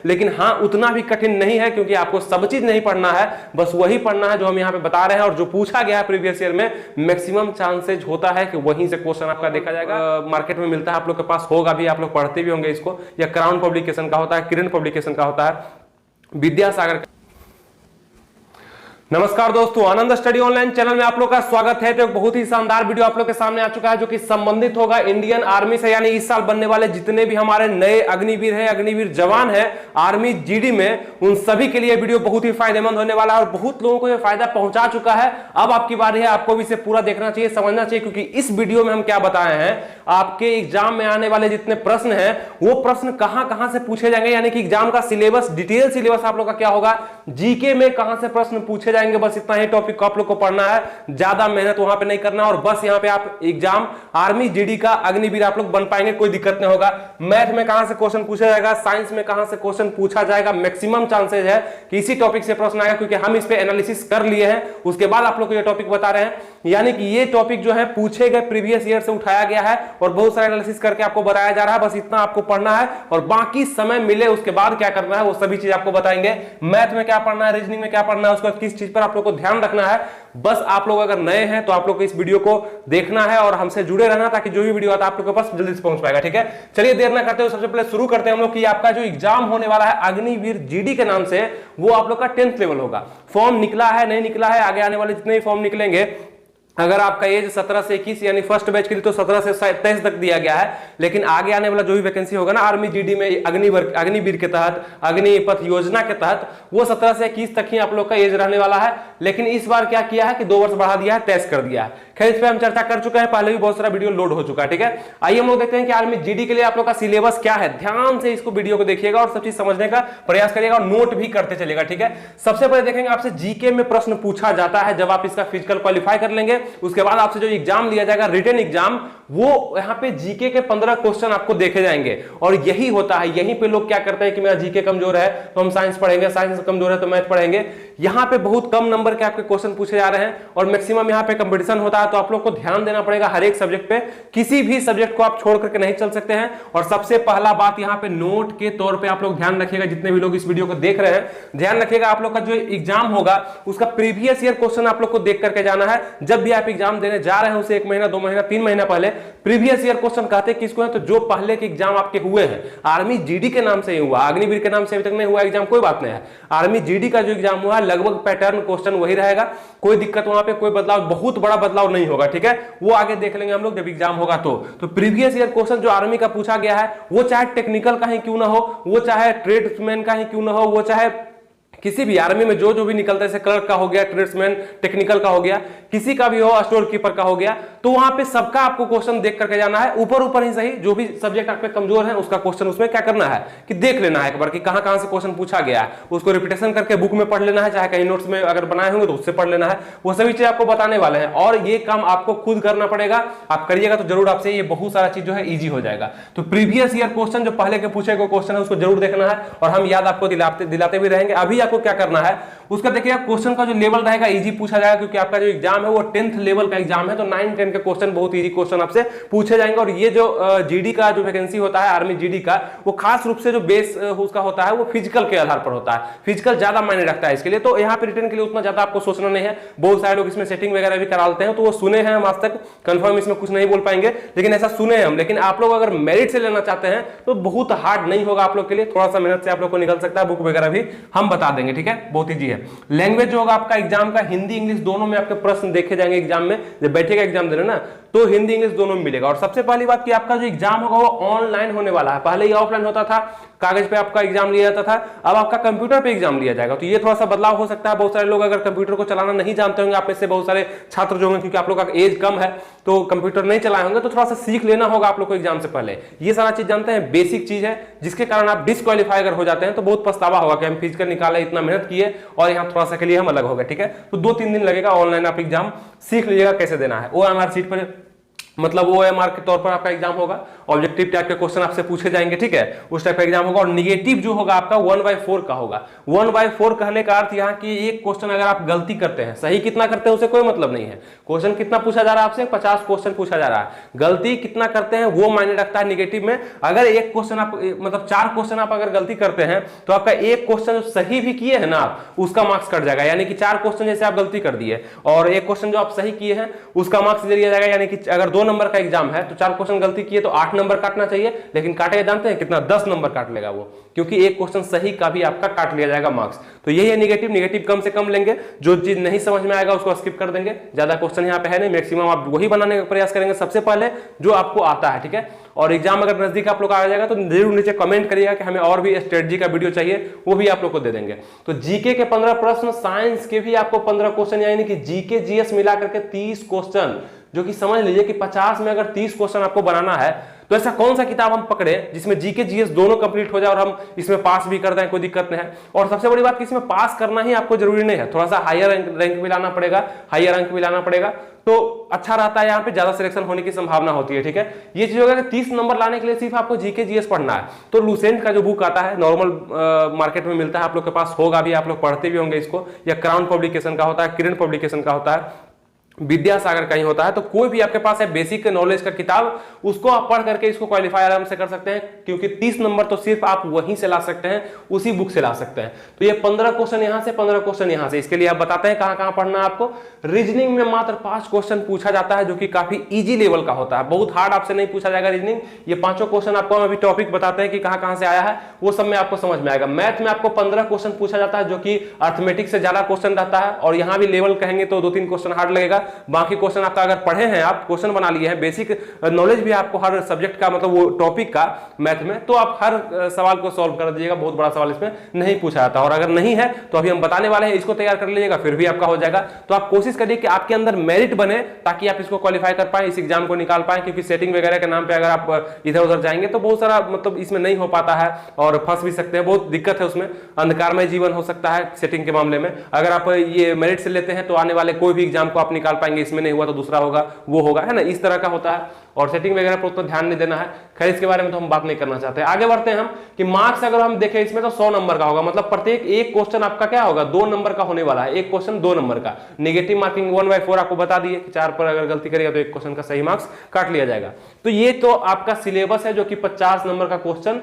लेकिन हाँ उतना भी कठिन नहीं है, क्योंकि आपको सब चीज नहीं पढ़ना है, बस वही पढ़ना है जो हम यहाँ पे बता रहे हैं। और जो पूछा गया है प्रीवियस ईयर में, मैक्सिमम चांसेज होता है कि वहीं से क्वेश्चन आपका देखा जाएगा। मार्केट में मिलता है, आप लोग के पास होगा भी, आप लोग पढ़ते भी होंगे इसको, या क्राउन पब्लिकेशन का होता है, किरण पब्लिकेशन का होता है, विद्यासागर। नमस्कार दोस्तों, आनंद स्टडी ऑनलाइन चैनल में आप लोग का स्वागत है। तो एक बहुत ही शानदार वीडियो आप लोग के सामने आ चुका है, जो कि संबंधित होगा इंडियन आर्मी से। यानी इस साल बनने वाले जितने भी हमारे नए अग्निवीर हैं, अग्निवीर जवान हैं आर्मी जीडी में, उन सभी के लिए वीडियो बहुत ही फायदेमंद होने वाला है और बहुत लोगों को यह फायदा पहुंचा चुका है। अब आपकी बारी है, आपको भी इसे पूरा देखना चाहिए, समझना चाहिए, क्योंकि इस वीडियो में हम क्या बताए हैं, आपके एग्जाम में आने वाले जितने प्रश्न हैं वो प्रश्न कहां से पूछे जाएंगे। यानी कि एग्जाम का सिलेबस, डिटेल सिलेबस आप लोग का क्या होगा, जीके में कहां से प्रश्न पूछे जाएंगे, बस इतना ही टॉपिक को आप लोग को पढ़ना है, ज्यादा मेहनत वहां पे नहीं करना। और बस यहां पे आप एग्जाम आर्मी जीडी का अग्निवीर आप लोग बन पाएंगे, कोई दिक्कत नहीं होगा। मैथ में कहां से क्वेश्चन पूछा जाएगा, साइंस में कहां से क्वेश्चन पूछा जाएगा, मैक्सिमम चांसेस है कि इसी टॉपिक से प्रश्न आएगा, क्योंकि हम इस पे एनालिसिस कर लिए हैं, उसके बाद आप लोग को ये टॉपिक बता रहे हैं। यानी कि ये टॉपिक जो है पूछे गए प्रीवियस ईयर से उठाया गया है और बहुत सारा एनालिसिस करके आपको बताया जा रहा है। बस इतना आपको पढ़ना है और बाकी समय मिले उसके बाद क्या करना है वो सभी चीज आपको बताएंगे। मैथ में क्या पढ़ना है, रीजनिंग में क्या पढ़ना है, उसको किस चीज पर आप लोग को ध्यान रखना है। बस आप लोग अगर नए हैं तो आप लोग को इस वीडियो को देखना है और हमसे जुड़े रहना, ताकि जो भी वीडियो आता है आप लोग के पास जल्दी से पहुंच पाएगा। ठीक है, चलिए देर ना करते हुए सबसे पहले शुरू करते हैं हम लोग कि आपका जो एग्जाम होने वाला है अग्निवीर जीडी के नाम से, वो आप लोग का 10th लेवल होगा। फॉर्म निकला है नहीं निकला है, आगे आने वाले जितने भी फॉर्म निकलेंगे, अगर आपका एज 17 से 21 यानी फर्स्ट बैच के लिए तो 17 से 23 तक दिया गया है, लेकिन आगे आने वाला जो भी वैकेंसी होगा ना आर्मी जीडी में, अग्निवीर के तहत, अग्निपथ योजना के तहत, वो 17 से 21 तक ही आप लोग का एज रहने वाला है। लेकिन इस बार क्या किया है कि 2 वर्ष बढ़ा दिया है, 23 कर दिया है। खैर, इस पर हम चर्चा कर चुके हैं, पहले भी बहुत सारा वीडियो लोड हो चुका है। ठीक है, आइए हम लोग देखते हैं कि आर्मी जीडी के लिए आप लोग का सिलेबस क्या है। ध्यान से इसको वीडियो को देखिएगा और सब चीज समझने का प्रयास करिएगा और नोट भी करते चलेगा। ठीक है, सबसे पहले देखेंगे आपसे जीके में प्रश्न पूछा जाता है जब आप इसका फिजिकल क्वालिफाई कर लेंगे, उसके बाद आपसे जो एग्जाम लिया जाएगा रिटन एग्जाम, वो यहां पे जीके के 15 क्वेश्चन आपको देखे जाएंगे। और यही होता है, यहीं पे लोग क्या करते हैं कि मेरा जीके कमजोर है तो हम साइंस पढ़ेंगे, साइंस कमजोर है तो मैथ पढ़ेंगे। यहां पे बहुत कम नंबर के आपके क्वेश्चन पूछे जा रहे हैं और मैक्सिमम यहां पे कंपटीशन होता है, तो आप लोग को ध्यान देना पड़ेगा हर एक सब्जेक्ट पे। किसी भी सब्जेक्ट को आप छोड़ करके नहीं चल सकते हैं। और सबसे पहला बात यहां पे नोट के तौर पे आप लोग ध्यान रखिएगा, जितने भी लोग इस वीडियो को देख रहे हैं ध्यान रखिएगा, आप लोग का जो एग्जाम होगा उसका प्रीवियस ईयर क्वेश्चन आप लोग को देख करके जाना है। जब भी आप एग्जाम देने जा रहे हैं उसे 1 महीना, 2 महीना, 3 महीना पहले प्रीवियस ईयर क्वेश्चन कहते हैं किसको है, तो जो पहले के एग्जाम आपके हुए हैं। आर्मी जीडी के नाम से ही हुआ, अग्निवीर के नाम से अभी तक नहीं हुआ एग्जाम, कोई बात नहीं है। आर्मी जीडी का जो एग्जाम हुआ लगभग पैटर्न क्वेश्चन वही रहेगा, कोई दिक्कत वहां पे, कोई बदलाव, बहुत बड़ा बदलाव नहीं होगा। ठीक है, वो आगे देख लेंगे हम लोग जब एग्जाम होगा तो प्रीवियस ईयर क्वेश्चन जो आर्मी का पूछा गया है, वो चाहे टेक्निकल का ही क्यों ना हो, वो चाहे ट्रेड्समैन का ही क्यों ना हो, वो चाहे किसी भी आर्मी में जो भी निकलता है, जैसे क्लर्क का हो गया, ट्रेड्समैन, टेक्निकल का हो गया, किसी का भी हो, स्टोर कीपर का हो गया, तो वहां पे सबका आपको क्वेश्चन देख करके जाना है। ऊपर ही सही, जो भी सब्जेक्ट आप पे कमजोर है उसका क्वेश्चन उसमें क्या करना है कि देख लेना है एक बार कि कहां से क्वेश्चन पूछा गया है, उसको रिपीटेशन करके बुक में पढ़ लेना है, चाहे कहीं नोट्स में अगर बनाए होंगे तो उससे पढ़ लेना है। वो सभी चीज आपको बताने वाले हैं और ये काम आपको खुद करना पड़ेगा। आप करिएगा तो जरूर आपसे ये बहुत सारा चीज जो है ईजी हो जाएगा। तो प्रीवियस ईयर क्वेश्चन जो पहले के पूछे गए क्वेश्चन है उसको जरूर देखना है और हम याद आपको दिलाते भी रहेंगे। अभी आपको क्या करना है उसका देखिएगा, क्वेश्चन का जो लेवल रहेगा इजी पूछा जाएगा, क्योंकि आपका जो एग्जाम है वो 10th लेवल का एग्जाम है, तो 9, 10 के क्वेश्चन बहुत इजी क्वेश्चन आपसे पूछे जाएंगे। और ये जो जीडी का जो वैकेंसी होता है आर्मी जीडी का, वो खास रूप से जो बेस उसका होता है वो फिजिकल के आधार पर होता है। फिजिकल ज्यादा मायने रखता है इसके लिए, तो यहाँ पे रिटर्न के लिए उतना ज्यादा आपको सोचना नहीं है। बहुत सारे लोग इसमें सेटिंग वगैरह भी करा लेते हैं, तो वो सुने हैं हम आज तक, कंफर्म इसमें कुछ नहीं बोल पाएंगे, लेकिन ऐसा सुने हैं हम। लेकिन आप लोग अगर मेरिट से लेना चाहते हैं तो बहुत हार्ड नहीं होगा आप लोग के लिए, थोड़ा सा मेहनत से आप लोग को निकल सकता है, बुक वगैरह भी हम बता देंगे। ठीक है, बहुत ईजी है। लैंग्वेज जो होगा आपका एग्जाम का, हिंदी इंग्लिश दोनों में आपके प्रश्न देखे जाएंगे एग्जाम में। जब बैठेगा एग्जाम देने ना तो हिंदी इंग्लिश दोनों में मिलेगा। और सबसे पहली बात कि आपका जो एग्जाम होगा वो ऑनलाइन होने वाला है। पहले ही ऑफलाइन होता था, कागज पे आपका एग्जाम लिया जाता था, अब आपका कंप्यूटर पे एग्जाम लिया जाएगा। तो ये थोड़ा सा बदलाव हो सकता है। बहुत सारे लोग अगर कंप्यूटर को चलाना नहीं जानते होंगे, आप में से बहुत सारे छात्र जो होंगे, क्योंकि आप लोग का एज कम है तो कंप्यूटर नहीं चलाए होंगे, तो थोड़ा सा सीख लेना होगा आप लोग को एग्जाम से पहले। ये सारा चीज जानते हैं, बेसिक चीज है, जिसके कारण आप डिस्क्वालीफाई अगर हो जाते हैं तो बहुत पछतावा होगा कि हम फिजिकल निकाले, इतना मेहनत किए और यहाँ थोड़ा सा के लिए हम अलग हो गए। ठीक है, तो 2-3 दिन लगेगा, ऑनलाइन आप एग्जाम सीख लीजिएगा कैसे देना है। OMR सीट पर, मतलब OMR के तौर पर आपका एग्जाम होगा ऑब्जेक्टिव टाइप के क्वेश्चन आपसे पूछे जाएंगे, ठीक है, उस टाइप का एग्जाम होगा। और निगेटिव जो होगा आपका 1/4 का होगा। 1/4 कहने का अर्थ यहाँ कि एक क्वेश्चन अगर आप गलती करते हैं, सही कितना करते हैं उसे कोई मतलब नहीं है। क्वेश्चन कितना पूछा जा रहा है आपसे, 50 क्वेश्चन पूछा जा रहा है, गलती कितना करते हैं वो मायने रखता है निगेटिव में। अगर एक क्वेश्चन आप मतलब 4 क्वेश्चन आप अगर गलती करते हैं तो आपका एक क्वेश्चन जो सही भी किए हैं ना आप, उसका मार्क्स कट जाएगा। यानी कि 4 क्वेश्चन जैसे आप गलती कर दिए और एक क्वेश्चन जो आप सही किए हैं उसका मार्क्स दे दिया जाएगा। यानी कि अगर 2 नंबर का एग्जाम है तो 4 क्वेश्चन गलती किए तो 8 नंबर काटना चाहिए, लेकिन काटेगा जानते हैं कितना, 10 नंबर काट लेगा वो, क्योंकि एक क्वेश्चन सही का भी आपका काट लिया जाएगा मार्क्स। तो यही है निगेटिव। निगेटिव कम से कम लेंगे, जो चीज नहीं समझ में आएगा उसको स्किप कर देंगे। ज्यादा क्वेश्चन यहाँ पे है नहीं, मैक्सिमम आप वही बनाने का प्रयास करेंगे सबसे पहले जो आपको आता है, ठीक है। और एग्जाम अगर नजदीक आप लोग आ जाएगा तो जरूर नीचे कमेंट करिएगा कि हमें और भी स्ट्रेटजी का वीडियो चाहिए, वो भी आप लोग को दे देंगे। तो जीके के 15 प्रश्न, साइंस के भी आपको 15 क्वेश्चन, यानी कि जीके जीएस मिला करके 30 क्वेश्चन, जो कि समझ लीजिए कि 50 में अगर 30 क्वेश्चन आपको बनाना है तो ऐसा कौन सा किताब हम पकड़े जिसमें जीके जीएस दोनों कंप्लीट हो जाए और हम इसमें पास भी कर दें, कोई दिक्कत नहीं है। और सबसे बड़ी बात कि इसमें पास करना ही आपको जरूरी नहीं है, थोड़ा सा हायर रैंक भी लाना पड़ेगा, हायर अंक भी लाना पड़ेगा तो अच्छा रहता है, यहाँ पे ज्यादा सिलेक्शन होने की संभावना होती है, ठीक है। ये चीज होगा कि 30 नंबर लाने के लिए सिर्फ आपको जीके जीएस पढ़ना है। तो लूसेंट का जो बुक आता है नॉर्मल मार्केट में मिलता है, आप लोग के पास होगा भी, आप लोग पढ़ते भी होंगे इसको, या क्राउन पब्लिकेशन का होता है, किरण पब्लिकेशन का होता है, विद्यासागर कहीं होता है। तो कोई भी आपके पास है बेसिक नॉलेज का किताब, उसको आप पढ़ करके इसको क्वालिफाई आराम से कर सकते हैं, क्योंकि 30 नंबर तो सिर्फ आप वहीं से ला सकते हैं, उसी बुक से ला सकते हैं। तो ये 15 क्वेश्चन यहां से, 15 क्वेश्चन यहां से। इसके लिए आप बताते हैं कहां कहां पढ़ना है आपको। रीजनिंग में मात्र 5 क्वेश्चन पूछा जाता है, जो कि काफी ईजी लेवल का होता है, बहुत हार्ड आपसे नहीं पूछा जाएगा रीजनिंग। ये 5 क्वेश्चन आपको हम अभी टॉपिक बताते हैं कि कहां से आया है, वो सब में आपको समझ में आएगा। मैथ में आपको 15 क्वेश्चन पूछा जाता है, जो कि अर्थमेटिक से ज्यादा क्वेश्चन रहता है, और यहां भी लेवल कहेंगे तो 2-3 क्वेश्चन हार्ड लगेगा। बाकी क्वेश्चन आपका अगर पढ़े हैं, आप क्वेश्चन बना लिए हैं, बेसिक नॉलेज भी आपको हर सब्जेक्ट का, मतलब वो टॉपिक का मैथ में, तो आप हर सवाल को सॉल्व कर दीजिएगा। बहुत बड़ा सवाल इसमें नहीं पूछा जाता, और अगर नहीं है तो अभी हम बताने वाले हैं, इसको तैयार कर लीजिएगा, फिर भी आपका हो जाएगा। तो आप कोशिश करिए कि आपके अंदर मेरिट बने, ताकि आप इसको क्वालिफाई कर पाए, इस एग्जाम को निकाल पाए। क्योंकि सेटिंग वगैरह के नाम पे अगर आप इधर उधर जाएंगे तो बहुत सारा मतलब इसमें नहीं हो पाता है और फंस भी सकते हैं, बहुत दिक्कत है उसमें, अंधकारमय जीवन हो सकता है सेटिंग के मामले में। अगर आप ये मेरिट से लेते हैं तो आने वाले कोई भी एग्जाम को आप निकाल पाएंगे, इसमें नहीं हुआ तो दूसरा होगा, वो होगा, है ना, इस तरह का होता है। और सेटिंग वगैरह पर उतना ध्यान नहीं देना है। खैर, इसके बारे में तो हम बात नहीं करना चाहते। आगे बढ़ते हैं हम कि मार्क्स अगर हम देखें इसमें तो 100 नंबर का होगा, मतलब प्रत्येक एक क्वेश्चन आपका क्या होगा, 2 नंबर का होने वाला है। एक क्वेश्चन 2 नंबर का। नेगेटिव मार्किंग 1/4 आपको बता दिए कि 4 पर अगर गलती करेगा तो एक क्वेश्चन का सही मार्क्स काट लिया जाएगा। तो ये तो आपका सिलेबस है, जो कि 50 नंबर का क्वेश्चन,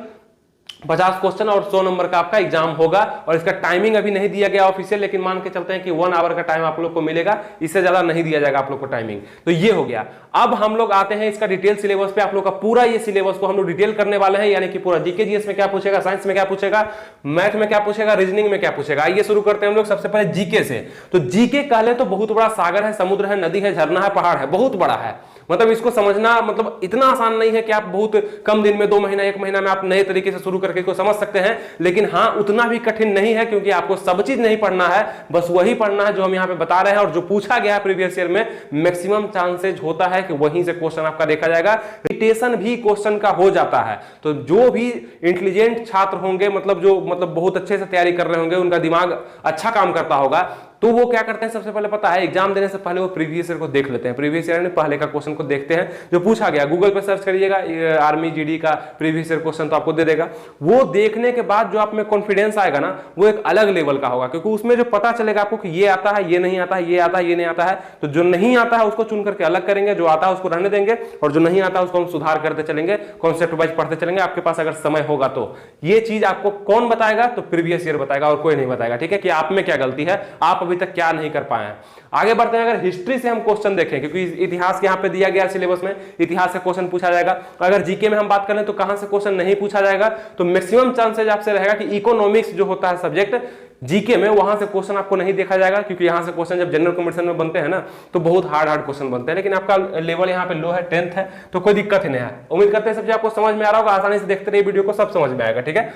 50 क्वेश्चन और 100 नंबर का आपका एग्जाम होगा। और इसका टाइमिंग अभी नहीं दिया गया ऑफिशियल, लेकिन मान के चलते हैं कि 1 आवर का टाइम आप लोग को मिलेगा, इससे ज्यादा नहीं दिया जाएगा आप लोग को टाइमिंग। तो ये हो गया। अब हम लोग आते हैं इसका डिटेल सिलेबस पे। आप लोग का पूरा ये सिलेबस को हम लोग डिटेल करने वाले हैं, यानी कि पूरा जीके जीएस में क्या पूछेगा, साइंस में क्या पूछेगा, मैथ में क्या पूछेगा, रीजनिंग में क्या पूछेगा। आइए शुरू करते हैं हम लोग सबसे पहले जीके से। तो जीके कह ले तो बहुत बड़ा सागर है, समुद्र है, नदी है, झरना है, पहाड़ है, बहुत बड़ा है। मतलब इसको समझना मतलब इतना आसान नहीं है कि आप बहुत कम दिन में 2 महीना 1 महीना में आप नए तरीके से शुरू करके इसको समझ सकते हैं। लेकिन हाँ, उतना भी कठिन नहीं है, क्योंकि आपको सब चीज नहीं पढ़ना है, बस वही पढ़ना है जो हम यहाँ पे बता रहे हैं। और जो पूछा गया है प्रीवियस ईयर में, मैक्सिमम चांसेज होता है कि वहीं से क्वेश्चन आपका देखा जाएगा। रिपीटेशन भी क्वेश्चन का हो जाता है। तो जो भी इंटेलिजेंट छात्र होंगे, मतलब जो मतलब बहुत अच्छे से तैयारी कर रहे होंगे, उनका दिमाग अच्छा काम करता होगा, तो वो क्या करते हैं, सबसे पहले पता है एग्जाम देने से पहले वो प्रीवियस ईयर को देख लेते हैं। प्रीवियस ईयर में पहले का क्वेश्चन को देखते हैं जो पूछा गया। गूगल पे सर्च करिएगा आर्मी जीडी का प्रीवियस ईयर क्वेश्चन, तो आपको दे देगा। वो देखने के बाद जो आप में कॉन्फिडेंस आएगा ना, वो एक अलग लेवल का होगा, क्योंकि उसमें जो पता चलेगा आपको कि ये आता है, ये नहीं आता है, ये आता है, ये नहीं आता है। तो जो नहीं आता है उसको चुन करके अलग करेंगे, जो आता है उसको रहने देंगे, और जो नहीं आता है उसको हम सुधार करते चलेंगे, कॉन्सेप्ट वाइज पढ़ते चलेंगे। आपके पास अगर समय होगा तो ये चीज आपको कौन बताएगा, तो प्रीवियस ईयर बताएगा, और कोई नहीं बताएगा, ठीक है, कि आप में क्या गलती है, आप अभी तक क्या नहीं कर पाए हैं। आगे बढ़ते हैं। अगर हिस्ट्री से हम क्वेश्चन देखें, क्योंकि इतिहास के यहाँ पे दिया गया सिलेबस में, इतिहास से क्वेश्चन पूछा जाएगा। अगर जीके में हम बात करें तो कहां से क्वेश्चन नहीं पूछा जाएगा, तो मैक्सिमम चांसेज आपसे रहेगा कि इकोनॉमिक्स जो होता है सब्जेक्ट जीके में, वहां से क्वेश्चन आपको नहीं देखा जाएगा, क्योंकि यहां से क्वेश्चन जब जनरल कंपटीशन में बनते हैं ना, तो बहुत हार्ड क्वेश्चन बनते हैं। लेकिन आपका लेवल यहाँ पे लो है, 10th है, तो कोई दिक्कत ही नहीं है। उम्मीद करते हैं सब आपको समझ में आ रहा होगा, आसानी से देखते रहिए वीडियो को, सब समझ में आएगा, ठीक है।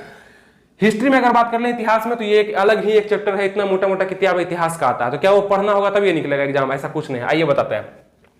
हिस्ट्री में अगर बात कर लें, इतिहास में, तो ये एक अलग ही एक चैप्टर है, इतना मोटा मोटा किताब इतिहास का आता है। तो क्या वो पढ़ना होगा तब ये निकलेगा एग्जाम, ऐसा कुछ नहीं है। आइए बताते हैं।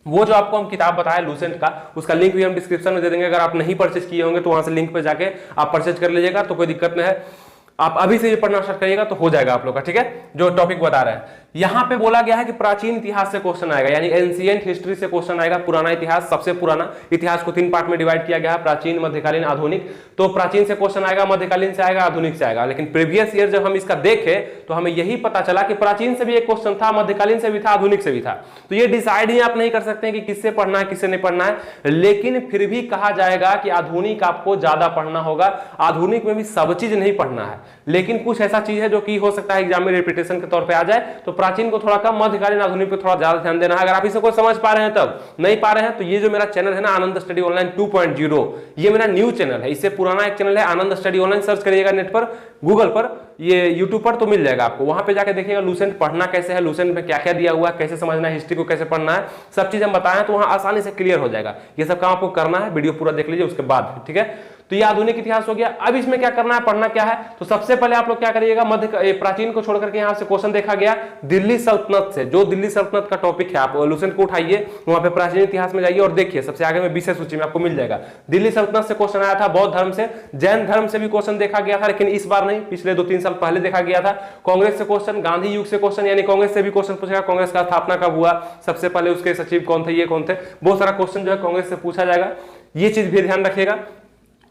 वो जो आपको हम किताब बताया लूसेंट का, उसका लिंक भी हम डिस्क्रिप्शन में दे देंगे। अगर आप नहीं परचेज किए होंगे तो वहां से लिंक पे जाके आप परचेज कर लीजिएगा, तो कोई दिक्कत नहीं है। आप अभी से ये पढ़ना स्टार्ट करिएगा तो हो जाएगा आप लोग का, ठीक है, जो टॉपिक बता रहे हैं। यहां पे बोला गया है कि प्राचीन इतिहास से क्वेश्चन आएगा, यानी एंशिएंट हिस्ट्री से क्वेश्चन आएगा। पुराना इतिहास, सबसे पुराना इतिहास को 3 पार्ट में डिवाइड किया गया है, प्राचीन, मध्यकालीन, आधुनिक। तो प्राचीन से क्वेश्चन आएगा, मध्यकालीन से आएगा, आधुनिक से आएगा। लेकिन प्रीवियस ईयर जब हम इसका देखे तो हमें यही पता चला कि प्राचीन से भी एक क्वेश्चन था, मध्यकालीन से भी था, आधुनिक से भी था। तो ये डिसाइड ही आप नहीं कर सकते हैं कि किससे पढ़ना है, किससे नहीं पढ़ना है। लेकिन फिर भी कहा जाएगा कि आधुनिक आपको ज्यादा पढ़ना होगा। आधुनिक में भी सब चीज नहीं पढ़ना है, लेकिन कुछ ऐसा चीज है जो कि हो सकता है एग्जाम में रिपीटेशन के तौर पे आ जाए। तो प्राचीन को थोड़ा कम, मध्यकालीन, आधुनिक पे थोड़ा ज्यादा ध्यान देना है। अगर आप इसे कोई समझ पा रहे हैं, तब नहीं पा रहे हैं तो ये जो मेरा चैनल है ना, आनंद स्टडी ऑनलाइन 2.0, ये मेरा न्यू चैनल है। इससे पुराना एक चैनल है आनंद स्टडी ऑनलाइन, सर्च करिएगा नेट पर, गूगल पर, ये यूट्यूब पर तो मिल जाएगा आपको। वहां पे जाके देखिएगा लूसेंट पढ़ना कैसे है, लूसेंट में क्या क्या दिया हुआ है, कैसे समझना है, हिस्ट्री को कैसे पढ़ना है, सब चीज हम बताएं तो वहां आसानी से क्लियर हो जाएगा। ये सब काम आपको करना है, वीडियो पूरा देख लीजिए उसके बाद, ठीक है। तो ये आधुनिक इतिहास हो गया। अब इसमें क्या करना है, पढ़ना क्या है, तो सबसे पहले आप लोग क्या करिएगा, प्राचीन को छोड़कर के यहां से क्वेश्चन देखा गया दिल्ली सल्तनत से, जो दिल्ली सल्तनत का टॉपिक है, आप लूसेंट को उठाइए, वहां पे प्राचीन इतिहास में जाइए और देखिए सबसे आगे में विषय सूची में आपको मिल जाएगा। दिल्ली सल्तनत से क्वेश्चन आया था, बौद्ध धर्म से, जैन धर्म से भी क्वेश्चन देखा गया था, लेकिन इस बार नहीं, पिछले 2-3 साल पहले देखा गया था। कांग्रेस से क्वेश्चन, गांधी युग से क्वेश्चन, यानी कांग्रेस से भी क्वेश्चन पूछेगा, कांग्रेस का स्थापना कब हुआ, सबसे पहले उसके सचिव कौन थे, ये कौन थे, बहुत सारा क्वेश्चन जो है कांग्रेस से पूछा जाएगा, ये चीज भी ध्यान रखिएगा।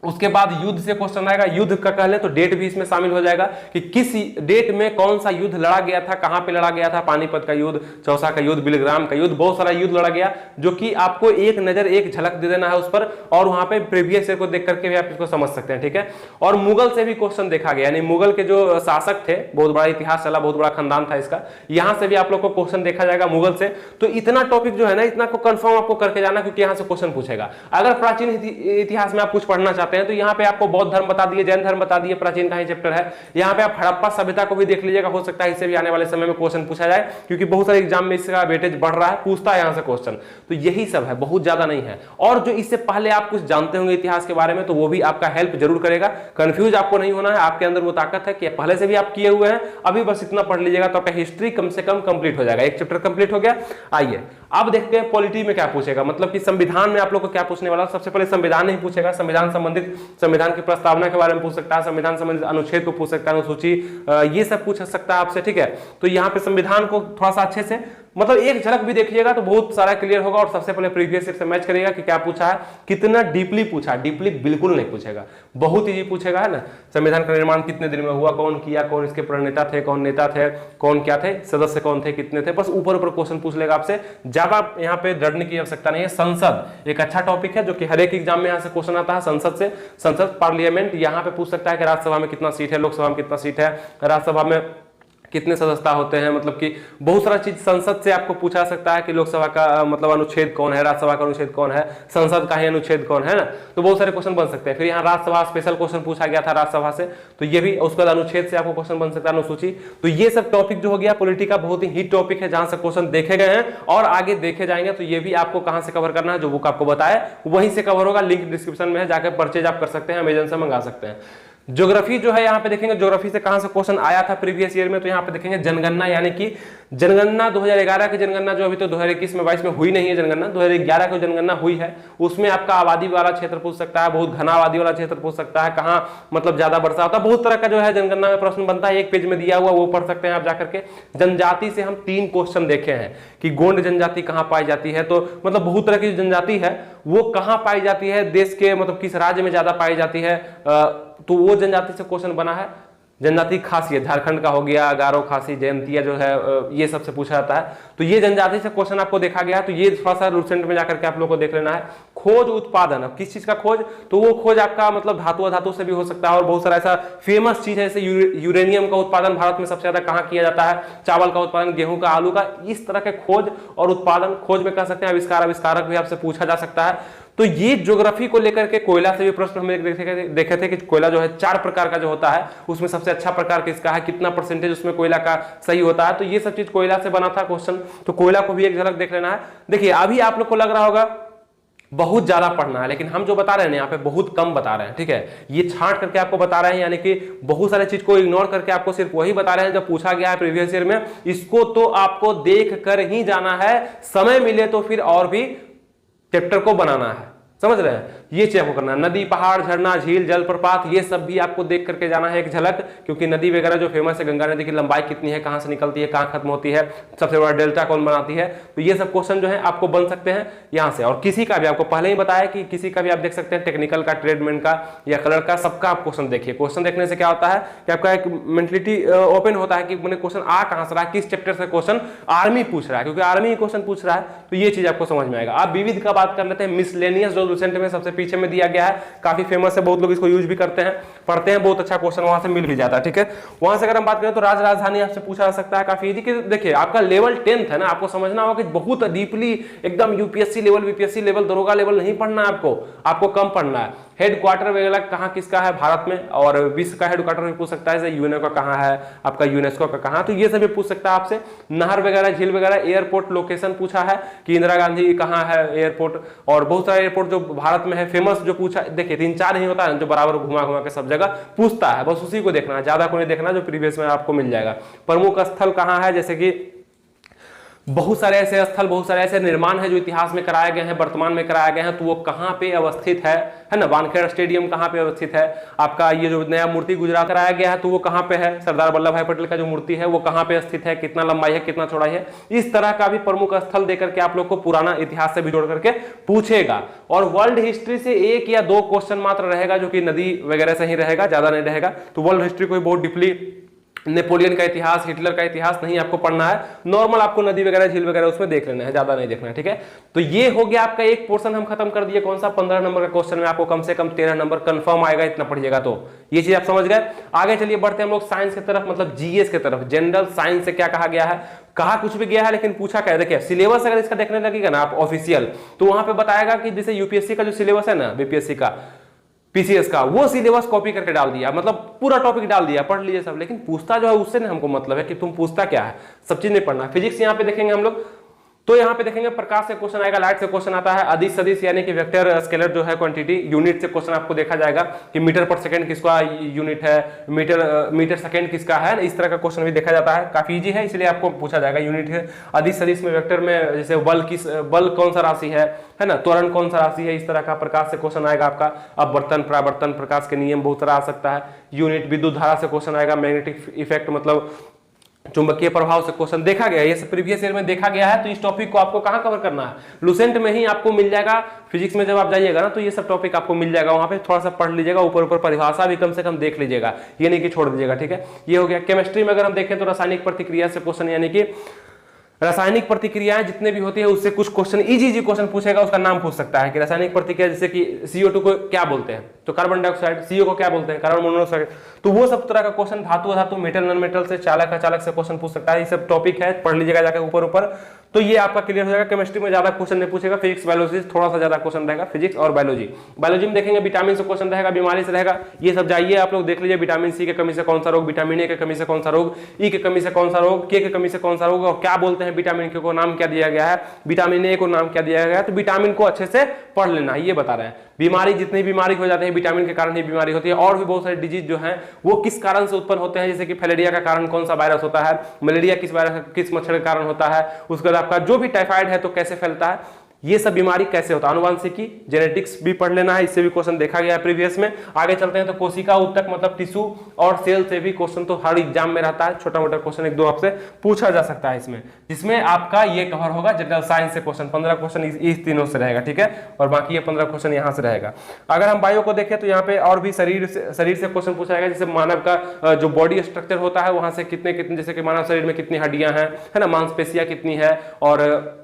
उसके बाद युद्ध से क्वेश्चन आएगा, युद्ध का कह ले तो डेट भी इसमें शामिल हो जाएगा कि किस डेट में कौन सा युद्ध लड़ा गया था, कहां पे लड़ा गया था, पानीपत का युद्ध, चौसा का युद्ध, बिलग्राम का युद्ध, बहुत सारा युद्ध लड़ा गया, जो कि आपको एक नजर, एक झलक दे देना है उस पर, और वहां पे प्रीवियस ईयर को देख करके भी आप इसको समझ सकते हैं, ठीक है। और मुगल से भी क्वेश्चन देखा गया, यानी मुगल के जो शासक थे, बहुत बड़ा इतिहास चला, बहुत बड़ा खानदान था इसका, यहां से भी आप लोग को क्वेश्चन देखा जाएगा मुगल से। तो इतना टॉपिक जो है ना, इतना को कंफर्म आपको करके जाना, क्योंकि यहां से क्वेश्चन पूछेगा। अगर प्राचीन इतिहास में आप कुछ पढ़ना चाहते हैं तो यहाँ पे आपको बौद्ध धर्म बता दिए, जैन धर्म बता दिए, प्राचीन का ही चैप्टर है। यहाँ पे आप हड़प्पा सभ्यता को भी देख लीजिएगा, हो सकता है इससे भी आने वाले समय में क्वेश्चन पूछा जाए, क्योंकि बहुत सारे एग्जाम में इसका वेटेज बढ़ रहा है, पूछता है यहाँ से क्वेश्चन। तो यही सब है, बहुत ज्यादा नहीं है। और जो इससे पहले आप कुछ जानते होंगे इतिहास के बारे में, तो वो भी आपका हेल्प जरूर करेगा। कंफ्यूज आपको नहीं होना है, आपके अंदर वो ताकत है कि पहले से भी आप किए हुए हैं, अभी बस इतना पढ़ लीजिएगा तो आपका हिस्ट्री कम से कम कंप्लीट हो जाएगा। एक चैप्टर कंप्लीट हो गया। आइए अब देखते हैं पॉलिटी में क्या पूछेगा, मतलब कि संविधान में आप लोग को क्या पूछने वाला। सबसे पहले संविधान नहीं पूछेगा, संविधान संबंधित, संविधान की प्रस्तावना के बारे में पूछ सकता है, संविधान संबंधित अनुच्छेद को पूछ सकता है, अनुसूची, ये सब पूछ सकता है आपसे, ठीक है। तो यहाँ पे संविधान को थोड़ा सा अच्छे से, मतलब एक झलक भी देखिएगा तो बहुत सारा क्लियर होगा। और सबसे पहले प्रीवियस ईयर से मैच करेगा कि क्या पूछा है, कितना डीपली पूछा। डीपली बिल्कुल नहीं पूछेगा, बहुत इजी पूछेगा, है ना। संविधान का निर्माण कितने दिन में हुआ, कौन किया, कौन इसके प्रणेता थे, कौन नेता थे, कौन क्या थे, सदस्य कौन थे, कितने थे, बस ऊपर ऊपर क्वेश्चन पूछ लेगा आपसे। ज्यादा यहाँ पे डरने की आवश्यकता नहीं है। संसद एक अच्छा टॉपिक है, जो कि हर एक एग्जाम में यहाँ से क्वेश्चन आता है। संसद से, संसद पार्लियामेंट, यहाँ पे पूछ सकता है कि राज्यसभा में कितना सीट है, लोकसभा में कितना सीट है, राज्यसभा में कितने सदस्य होते हैं, मतलब कि बहुत सारा चीज संसद से आपको पूछा सकता है कि लोकसभा का मतलब अनुच्छेद कौन है, राज्यसभा का अनुच्छेद कौन है, संसद का ही अनुच्छेद कौन है ना। तो बहुत सारे क्वेश्चन बन सकते हैं। फिर यहाँ राज्यसभा स्पेशल क्वेश्चन पूछा गया था राज्यसभा से, तो ये भी उसके बाद अनुच्छेद से आपको क्वेश्चन बन सकता है, अनुसूची। तो ये सब टॉपिक जो हो गया पॉलिटी का, बहुत ही हिट टॉपिक है, जहां से क्वेश्चन देखे गए हैं और आगे देखे जाएंगे। तो ये भी आपको कहां से कवर करना है, जो बुक आपको बताया वहीं से कवर होगा। लिंक डिस्क्रिप्शन में है, जाकर परचेज आप कर सकते हैं, अमेजन से मंगा सकते हैं। ज्योग्राफी जो है यहाँ पे देखेंगे, ज्योग्राफी से कहां से क्वेश्चन आया था प्रीवियस ईयर में, तो यहाँ पे देखेंगे जनगणना, यानी कि जनगणना 2011 की जनगणना, जो अभी तो 2021 में 22 में हुई नहीं है जनगणना, 2011 की जनगणना हुई है। उसमें आपका आबादी वाला क्षेत्र पूछ सकता है, बहुत घना आबादी वाला क्षेत्र पूछ सकता है, कहाँ मतलब ज्यादा वर्षा होता है, बहुत तरह का जो है जनगणना में प्रश्न बनता है। एक पेज में दिया हुआ, वो पढ़ सकते हैं आप जाकर के। जनजाति से हम 3 क्वेश्चन देखे हैं कि गोंड जनजाति कहाँ पाई जाती है, तो मतलब बहुत तरह की जनजाति है, वो कहाँ पाई जाती है, देश के मतलब किस राज्य में ज्यादा पाई जाती है, तो वो जनजाति से क्वेश्चन बना है। जनजाति खासियत, झारखंड का हो गया, गारो, खासी, जयंतिया जो है, ये सबसे पूछा जाता है। तो ये जनजाति से क्वेश्चन आपको देखा गया है, तो ये थोड़ा सा लूसेंट में जाकर के आप लोगों को देख लेना है। खोज उत्पादन, अब किस चीज का खोज, तो वो खोज आपका मतलब धातु अधातु से भी हो सकता है, और बहुत सारा ऐसा फेमस चीज है, जैसे यूरेनियम का उत्पादन भारत में सबसे ज्यादा कहाँ किया जाता है, चावल का उत्पादन, गेहूं का, आलू का, इस तरह के खोज और उत्पादन। खोज में कह सकते हैं आविष्कार, आविष्कारक भी आपसे पूछा जा सकता है। तो ये ज्योग्राफी को लेकर के कोयला से भी प्रश्न हमें देखे थे कि कोयला जो है 4 प्रकार का जो होता है, उसमें सबसे अच्छा प्रकार किसका है, कितना परसेंटेज उसमें कोयला का सही होता है। तो ये सब चीज कोयला से बना था क्वेश्चन, तो कोयला को भी एक झलक देख लेना है। देखिए अभी आप लोग को लग रहा होगा बहुत ज्यादा पढ़ना है, लेकिन हम जो बता रहे हैं यहाँ पे बहुत कम बता रहे हैं, ठीक है। ये छांट करके आपको बता रहे हैं, यानी कि बहुत सारे चीज को इग्नोर करके आपको सिर्फ वही बता रहे हैं जो पूछा गया है प्रीवियस ईयर में। इसको तो आपको देख कर ही जाना है, समय मिले तो फिर और भी चैप्टर को बनाना है, समझ रहे हैं, ये चीज आपको करना है। नदी, पहाड़, झरना, झील, जलप्रपात, ये सब भी आपको देख करके जाना है एक झलक, क्योंकि नदी वगैरह जो फेमस है, गंगा नदी की लंबाई कितनी है, कहां से निकलती है, कहां खत्म होती है, सबसे बड़ा डेल्टा कौन बनाती है, तो ये सब क्वेश्चन जो है आपको बन सकते हैं यहां से। और किसी का भी आपको पहले ही बताया कि किसी का भी आप देख सकते हैं, टेक्निकल का, ट्रेडमैन का या कलर का, सबका आप क्वेश्चन देखिए। क्वेश्चन देखने से क्या होता है कि आपका एक मेंटलिटी ओपन होता है कि मैंने क्वेश्चन आ कहां से रहा है, किस चैप्टर से क्वेश्चन आर्मी पूछ रहा है, क्योंकि आर्मी क्वेश्चन पूछ रहा है, तो ये चीज आपको समझ में आएगा। आप विविध का बात कर लेते हैं, मिसलेनियस जो रिसेंट में सबसे पीछे में दिया गया है, काफी फेमस है, बहुत लोग इसको यूज भी करते हैं, पढ़ते हैं, बहुत अच्छा क्वेश्चन वहां से मिल भी जाता है, ठीक है। वहां से अगर हम बात करें तो राजधानी आपसे पूछा जा सकता है, काफी इजी। देखिए आपका लेवल 10th है ना, आपको समझना होगा कि बहुत डीपली एकदम यूपीएससी लेवल, बीपीएससी लेवल, दरोगा लेवल नहीं पढ़ना है आपको कम पढ़ना है। हेडक्वार्टर वगैरह कहाँ किसका है भारत में, और विश्व का हेडक्वार्टर भी पूछ सकता है, जैसे यूएनओ का कहाँ है, आपका यूनेस्को का कहाँ, तो ये सब भी पूछ सकता है आपसे। नहर वगैरह, झील वगैरह, एयरपोर्ट लोकेशन पूछा है कि इंदिरा गांधी कहाँ है एयरपोर्ट, और बहुत सारे एयरपोर्ट जो भारत में है फेमस जो पूछा, देखिए 3-4 ही होता है जो बराबर घुमा घुमा के सब जगह पूछता है, बस उसी को देखना है, ज्यादा को नहीं देखना, जो प्रीवियस में आपको मिल जाएगा। प्रमुख स्थल कहाँ है, जैसे कि बहुत सारे ऐसे स्थल, बहुत सारे ऐसे निर्माण है जो इतिहास में कराए गए हैं, वर्तमान में कराए गए हैं, तो वो कहाँ पे अवस्थित है ना। वानखेड़े स्टेडियम कहाँ पे अवस्थित है, आपका ये जो नया मूर्ति गुजरात कराया गया है तो वो कहाँ पे है, सरदार वल्लभ भाई पटेल का जो मूर्ति है वो कहाँ पे स्थित है, कितना लंबाई है, कितना चौड़ाई है, इस तरह का भी प्रमुख स्थल देकर के आप लोग को पुराना इतिहास से भी जोड़ करके पूछेगा। और वर्ल्ड हिस्ट्री से 1 या 2 क्वेश्चन मात्र रहेगा, जो कि नदी वगैरह से ही रहेगा, ज्यादा नहीं रहेगा। तो वर्ल्ड हिस्ट्री को बहुत डीपली, नेपोलियन का इतिहास, हिटलर का इतिहास नहीं आपको पढ़ना है, नॉर्मल आपको नदी वगैरह, झील वगैरह उसमें देख लेना है, ज्यादा नहीं देखना है, ठीक है। तो ये हो गया आपका एक पोर्शन हम खत्म कर दिए, कौन सा 15 नंबर का क्वेश्चन में आपको कम से कम 13 नंबर कंफर्म आएगा, इतना पढ़िएगा तो ये चीज आप समझ गए। आगे चलिए बढ़ते हैं हम लोग साइंस की तरफ, मतलब जीएस की तरफ। जनरल साइंस से क्या कहा गया है, कहा कुछ भी गया है लेकिन पूछा क्या है। देखिए सिलेबस अगर इसका देखने लगेगा ना आप ऑफिशियल, तो वहां पे बताएगा कि जैसे यूपीएससी का जो सिलेबस है ना, बीपीएससी का, पीसीएस का, वो सिलेबस कॉपी करके डाल दिया, मतलब पूरा टॉपिक डाल दिया, पढ़ लीजिए सब, लेकिन पूछता जो है उससे नहीं हमको मतलब है कि तुम पूछता क्या है, सब चीज नहीं पढ़ना। फिजिक्स यहाँ पे देखेंगे हम लोग, तो यहाँ पे देखेंगे प्रकाश से क्वेश्चन आएगा, लाइट से क्वेश्चन आता है, अदिश सदिश यानी कि वेक्टर स्केलर जो है क्वांटिटी, यूनिट से क्वेश्चन आपको देखा जाएगा कि मीटर पर सेकंड किसका यूनिट है, मीटर सेकंड किसका है, इस तरह का क्वेश्चन भी देखा जाता है, काफी इजी है, इसलिए आपको पूछा जाएगा यूनिट है। अदिश सदिश में वेक्टर में जैसे बल कौन सा राशि है ना, त्वरण कौन सा राशि है, इस तरह का प्रकाश से क्वेश्चन आएगा आपका। अपवर्तन, परावर्तन, प्रकाश के नियम बहुत तरह आ सकता है। यूनिट विद्युत धारा से क्वेश्चन आएगा, मैग्नेटिक इफेक्ट मतलब चुंबकीय प्रभाव से क्वेश्चन देखा गया है, ये सब प्रीवियस ईयर में देखा गया है। तो इस टॉपिक को आपको कहां कवर करना है, लुसेंट में ही आपको मिल जाएगा। फिजिक्स में जब आप जाइएगा ना तो ये सब टॉपिक आपको मिल जाएगा, वहां पे थोड़ा सा पढ़ लीजिएगा, ऊपर ऊपर परिभाषा भी कम से कम देख लीजिएगा, ये नहीं कि छोड़ दीजिएगा, ठीक है। ये हो गया। केमिस्ट्री में अगर हम देखें तो रासायनिक प्रतिक्रिया से क्वेश्चन, यानी कि रासायनिक प्रतिक्रियाएं जितने भी होती है उससे कुछ क्वेश्चन, इजी क्वेश्चन पूछेगा, उसका नाम पूछ सकता है कि रासायनिक प्रतिक्रिया जैसे कि CO2 को क्या बोलते हैं, तो कार्बन डाइऑक्साइड, CO को क्या बोलते हैं, कार्बन मोनोऑक्साइड, तो वो सब तरह का क्वेश्चन, धातु अधातु, मेटल नॉन मेटल से, चालक अचालक से क्वेश्चन पूछ सकता है। ये सब टॉपिक है, पढ़ लीजिएगा जाकर ऊपर ऊपर, तो ये आपका क्लियर हो जाएगा। केमिस्ट्री में ज्यादा क्वेश्चन नहीं पूछेगा, फिजिक्स बायोलॉजी थोड़ा सा ज्यादा क्वेश्चन रहेगा, फिजिक्स और बायोलॉजी। बायोलॉजी में देखेंगे विटामिन से क्वेश्चन रहेगा, बीमारी से रहेगा, ये सब जाइए आप लोग देख लीजिए। विटामिन सी की कमी से कौन सा रोग, विटामिन ए की कमी से कौन सा रोग, ई की कमी से कौन सा रोग, के की कमी से कौन सा रोग, और क्या बोलते हैं विटामिन के को, नाम क्या दिया गया है, विटामिन ए को नाम क्या दिया गया है, तो विटामिन को अच्छे से पढ़ लेना, ये बता रहे हैं। बीमारी, जितनी बीमारी हो जाती है विटामिन के कारण ही बीमारी होती है, और भी बहुत सारे डिजीज जो है वो किस कारण से उत्पन्न होते हैं, जैसे कि फैलेरिया का कारण कौन सा वायरस होता है, मलेरिया किस वायरस, किस मच्छर के कारण होता है, उसके बाद आपका जो भी टाइफाइड है तो कैसे फैलता है, ये सब बीमारी कैसे होता है, अनुवांशिकी, जेनेटिक्स भी पढ़ लेना है, इससे भी क्वेश्चन देखा गया है प्रीवियस में। आगे चलते हैं तो कोशिका ऊतक मतलब टिश्यू और सेल से भी क्वेश्चन तो हर एग्जाम में रहता है, छोटा मोटा क्वेश्चन 1-2 आपसे पूछा जा सकता है इसमें, जिसमें आपका ये कवर होगा जनरल साइंस से क्वेश्चन, 15 क्वेश्चन इस तीनों से रहेगा, ठीक है, और बाकी ये 15 क्वेश्चन यहाँ से रहेगा। अगर हम बायो को देखें तो यहाँ पे और भी शरीर से क्वेश्चन पूछा जाएगा, जैसे मानव का जो बॉडी स्ट्रक्चर होता है वहां से कितने कितने, जैसे कि मानव शरीर में कितनी हड्डियां हैं, है ना, मांसपेशियां कितनी है, और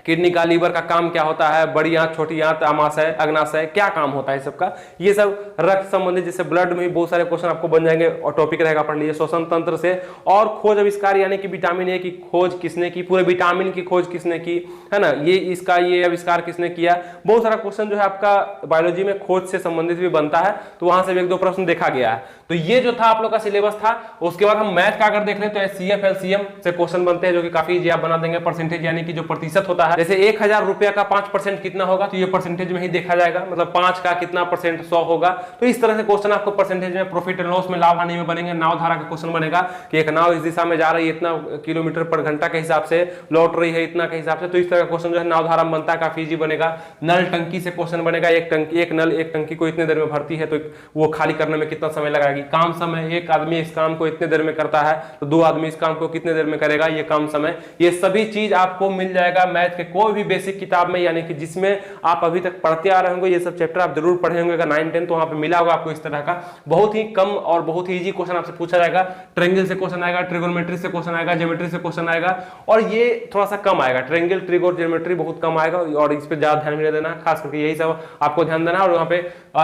किडनी का, लीवर का काम क्या होता है, बड़ी आंत, छोटी आंत, आमाशय, अग्नाशय, क्या काम होता है सबका, ये सब रक्त संबंधित, जैसे ब्लड में भी बहुत सारे क्वेश्चन आपको बन जाएंगे और टॉपिक रहेगा, पढ़ लीजिए। श्वसन तंत्र से, और खोज आविष्कार यानी कि विटामिन ए की खोज किसने की, पूरे विटामिन की खोज किसने की, है ना, ये आविष्कार किसने किया, बहुत सारा क्वेश्चन जो है आपका बायोलॉजी में खोज से संबंधित भी बनता है, तो वहां से भी 1-2 प्रश्न देखा गया है। तो ये जो था आप लोग का सिलेबस था। उसके बाद हम मैथ का अगर देख लें तो CF LCM से क्वेश्चन बनते हैं, जो कि काफी इजी आप बना देंगे। परसेंटेज यानी कि जो प्रतिशत होता है है। जैसे 1000 रुपया का 5% कितना होगा, तो ये परसेंटेज में ही देखा जाएगा, मतलब 5 का कितना परसेंट 100 होगा। तो इस तरह से क्वेश्चन आपको परसेंटेज में, प्रॉफिट एंड लॉस में, लाभ हानि में बनेंगे। नाव धारा का क्वेश्चन बनेगा कि एक नाव इस दिशा में जा रही है इतना किलोमीटर पर घंटा के हिसाब से, लौट रही है इतना के हिसाब से। तो इस तरह का क्वेश्चन जो है नाव धारा में बनता है, काफी इजी बनेगा। नल टंकी से क्वेश्चन बनेगा, एक नल एक टंकी को इतने देर में भरती है तो वो खाली करने में कितना समय लगाएगी। काम समय, एक आदमी इस काम को इतने देर में करता है तो 2 आदमी इस काम को कितने देर में करेगा, ये काम समय। ये सभी चीज आपको मिल जाएगा मैथ के कोई भी बेसिक किताब में, यानी कि जिसमें आप अभी तक पढ़ते आ रहे होंगे। ये सब चैप्टर आप जरूर पढ़े होंगे, 9-10 तो वहां पे मिला होगा आपको इस तरह का। बहुत ही कम और बहुत ही इजी क्वेश्चन आपसे पूछा जाएगा। ट्रायंगल से क्वेश्चन आएगा, ट्रिगोनोमेट्री से क्वेश्चन आएगा, ज्योमेट्री से क्वेश्चन आएगा, और ये थोड़ा सा कम आएगा। ट्रायंगल, ट्रिगोन, ज्योमेट्री बहुत कम आएगा और इस पे ज्यादा ध्यान नहीं देना, खास करके यही सब आपको ध्यान देना। और वहां पे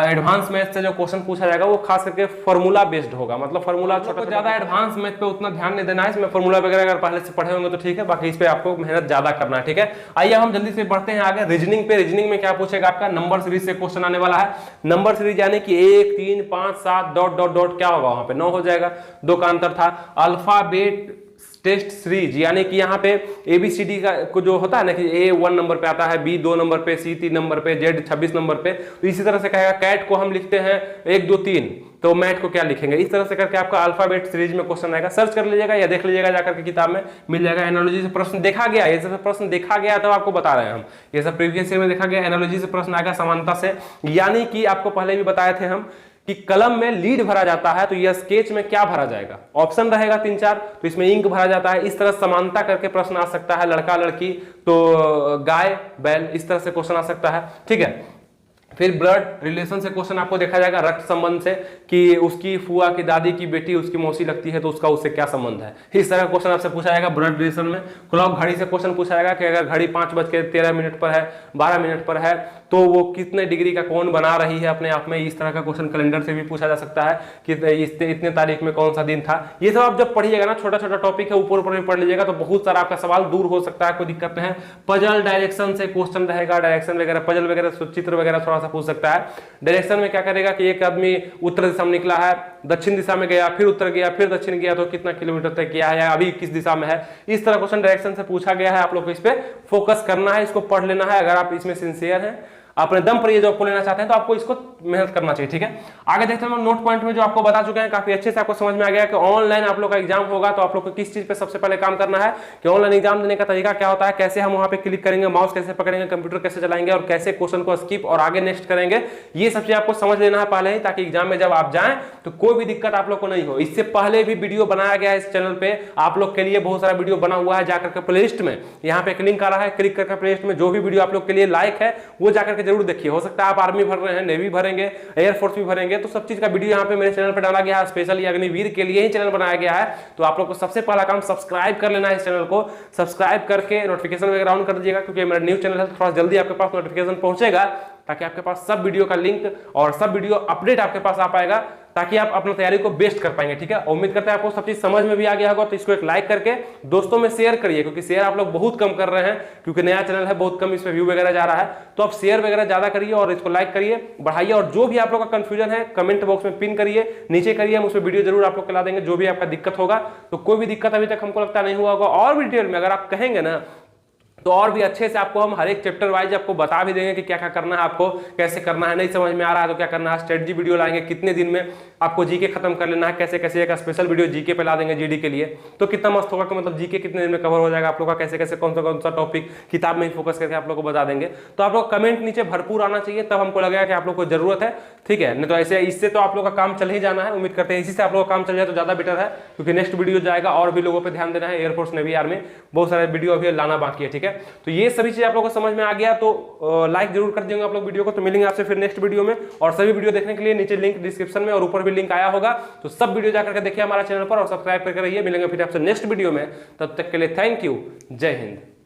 एडवांस मैथ से जो क्वेश्चन पूछा जाएगा वो खास करके फॉर्मूला बेस्ड होगा, मतलब फॉर्मूला छोटा, ज्यादा एडवांस मैथ पे उतना ध्यान नहीं देना है। इसमें फॉर्मूला वगैरह अगर पहले से पढ़े होंगे तो ठीक है, बाकी इस पे आपको मेहनत ज्यादा करना है, ठीक है। आइए हम जल्दी से बढ़ते हैं आगे रीजनिंग पे। रीजनिंग में क्या पूछेगा आपका, नंबर सीरीज से क्वेश्चन आने वाला है। नंबर सीरीज यानी कि 1 3 5 7 डॉट डॉट डॉट क्या होगा, वहां पे 9 हो जाएगा, 2 का अंतर था। अल्फाबेट टेस्ट सीरीज यानी कि यहाँ पे ABCD का को जो होता है ना कि A 1 नंबर पे आता है, B 2 नंबर पे, C 3 नंबर पे, Z 26 नंबर पे, तो इसी तरह से कहेगा। कैट को हम लिखते हैं 1 2 3, तो मैथ को क्या लिखेंगे, इस तरह से करके आपका अल्फाबेट सीरीज में क्वेश्चन आएगा। सर्च कर लीजिएगा या देख लीजिएगा जाकर के, किताब में मिल जाएगा। एनालॉजी से प्रश्न देखा गया, ये सब प्रश्न देखा गया तो आपको बता रहे हैं हम, ये सब प्रीवियस ईयर में देखा गया। एनालॉजी से प्रश्न आएगा, समानता से, यानी कि आपको पहले भी बताए थे हम कि कलम में लीड भरा जाता है तो यह स्केच में क्या भरा जाएगा, ऑप्शन रहेगा 3-4, तो इसमें इंक भरा जाता है। इस तरह समानता करके प्रश्न आ सकता है। लड़का लड़की तो गाय बैल, इस तरह से क्वेश्चन आ सकता है, ठीक है। फिर ब्लड रिलेशन से क्वेश्चन आपको देखा जाएगा, रक्त संबंध से, कि उसकी फुआ की दादी की बेटी उसकी मौसी लगती है तो उसका उससे क्या संबंध है, इस तरह का क्वेश्चन आपसे पूछा जाएगा ब्लड रिलेशन में। क्लॉक घड़ी से क्वेश्चन पूछा जाएगा कि अगर घड़ी 5:13 पर है, 12 मिनट पर है, तो वो कितने डिग्री का कोण बना रही है अपने आप में। इस तरह का क्वेश्चन कैलेंडर से भी पूछा जा सकता है कि इतने तारीख में कौन सा दिन था। ये सब आप जब पढ़िएगा ना, छोटा छोटा टॉपिक है, ऊपर ऊपर भी पढ़ लीजिएगा तो बहुत सारा आपका सवाल दूर हो सकता है, कोई दिक्कत नहीं है। पजल डायरेक्शन से क्वेश्चन रहेगा, डायरेक्शन वगैरह, पजल वगैरह, चित्र वगैरह थोड़ा सा पूछ सकता है। डायरेक्शन में क्या करेगा कि एक आदमी उत्तर दिशा में निकला है, दक्षिण दिशा में गया, फिर उत्तर गया, फिर दक्षिण गया, तो कितना किलोमीटर तक गया है, अभी किस दिशा में है। इस तरह क्वेश्चन डायरेक्शन से पूछा गया है। आप लोग को इस पे फोकस करना है, इसको पढ़ लेना है। अगर आप इसमें सिंसियर हैं, अपने दम पर ये जॉब को लेना चाहते हैं, तो आपको इसको मेहनत करना चाहिए, ठीक है। आगे देखते हैं नोट पॉइंट में, जो आपको बता चुके हैं, काफी अच्छे से आपको समझ में आ गया कि ऑनलाइन आप लोग का एग्जाम होगा तो आप लोग को किस चीज पे सबसे पहले काम करना है, कि ऑनलाइन एग्जाम देने का तरीका क्या होता है, कैसे हम वहां पे क्लिक करेंगे, माउस कैसे पकड़ेंगे, कंप्यूटर कैसे चलाएंगे, और कैसे क्वेश्चन को स्किप और आगे नेक्स्ट करेंगे। ये सब चीज आपको समझ लेना है पहले ही, ताकि एग्जाम में जब आप जाएं तो कोई भी दिक्कत आप लोग को नहीं हो। इससे पहले भी वीडियो बनाया गया है इस चैनल पे, आप लोग के लिए बहुत सारा वीडियो बना हुआ है। जाकर के प्लेलिस्ट में यहाँ पे एक लिंक आ रहा है, क्लिक करके प्लेलिस्ट में जो भी वीडियो आप लोग के लिए लाइक है वो जाकर के जरूर देखिए। हो सकता है आप आर्मी भर रहे हैं, नेवी भरेंगे, एयरफोर्स भी भरेंगे, तो सब चीज का वीडियो यहाँ पे मेरे चैनल पर डाला गया है। स्पेशली अग्निवीर के लिए ही चैनल बनाया गया है। तो आप लोग को सबसे पहला काम सब्सक्राइब कर लेना है, इस चैनल को सब्सक्राइब करके नोटिफिकेशन वगैरह ऑन कर दीजिएगा, क्योंकि मेरा न्यू चैनल है, थोड़ा जल्दी आपके पास नोटिफिकेशन पहुंचेगा, ताकि आपके पास सब वीडियो का लिंक और सब वीडियो अपडेट आपके पास आ पाएगा, ताकि आप अपनी तैयारी को बेस्ट कर पाएंगे, ठीक है। उम्मीद करते हैं आपको सब चीज समझ में भी आ गया होगा। तो इसको एक लाइक करके दोस्तों में शेयर करिए, क्योंकि शेयर आप लोग बहुत कम कर रहे हैं, क्योंकि नया चैनल है, बहुत कम इस पे व्यू वगैरह जा रहा है। तो आप शेयर वगैरह ज्यादा करिए और इसको लाइक करिए, बढ़ाइए। और जो भी आप लोग का कंफ्यूजन है कमेंट बॉक्स में पिन करिए, नीचे करिए, हम उसमें वीडियो जरूर आप लोग को ला देंगे। जो भी आपका दिक्कत होगा, तो कोई भी दिक्कत अभी तक हमको लगता नहीं हुआ होगा, और भी डिटेल में अगर आप कहेंगे ना तो और भी अच्छे से आपको हम हर एक चैप्टर वाइज आपको बता भी देंगे कि क्या क्या करना है, आपको कैसे करना है। नहीं समझ में आ रहा है तो क्या करना है, स्ट्रेटजी वीडियो लाएंगे, कितने दिन में आपको जीके खत्म कर लेना है, कैसे कैसे एक स्पेशल वीडियो जीके पे ला देंगे जीडी के लिए। तो कितना मस्त होगा कि मतलब जीके कितने दिन में कवर हो जाएगा आप लोग का, कैसे कैसे कौन सा टॉपिक किताब में ही फोकस करके आप लोग को बता देंगे। तो आप लोग कमेंट नीचे भरपूर आना चाहिए, तब हमको लगेगा कि आप लोग को जरूरत है, ठीक है। नहीं तो ऐसे इससे तो आप लोग का काम चल ही जाना है। उम्मीद करते हैं इसी से आप लोग का काम चल जाए तो ज्यादा बेटर है, क्योंकि नेक्स्ट वीडियो जाएगा और भी लोगों पर ध्यान देना है। एयरफोर्स, नेवी, आर्मी, बहुत सारे वीडियो अभी लाना बाकी है, ठीक है। तो ये सभी चीज आप लोग को समझ में आ गया तो लाइक जरूर कर देंगे आप लोग वीडियो को। तो मिलेंगे आपसे फिर नेक्स्ट वीडियो में, और सभी वीडियो देखने के लिए नीचे लिंक डिस्क्रिप्शन में और ऊपर भी लिंक आया होगा, तो सब वीडियो जाकर के देखिए हमारा चैनल पर और सब्सक्राइब करके रहिए। मिलेंगे फिर आपसे नेक्स्ट वीडियो में, तब तक के लिए थैंक यू, जय हिंद।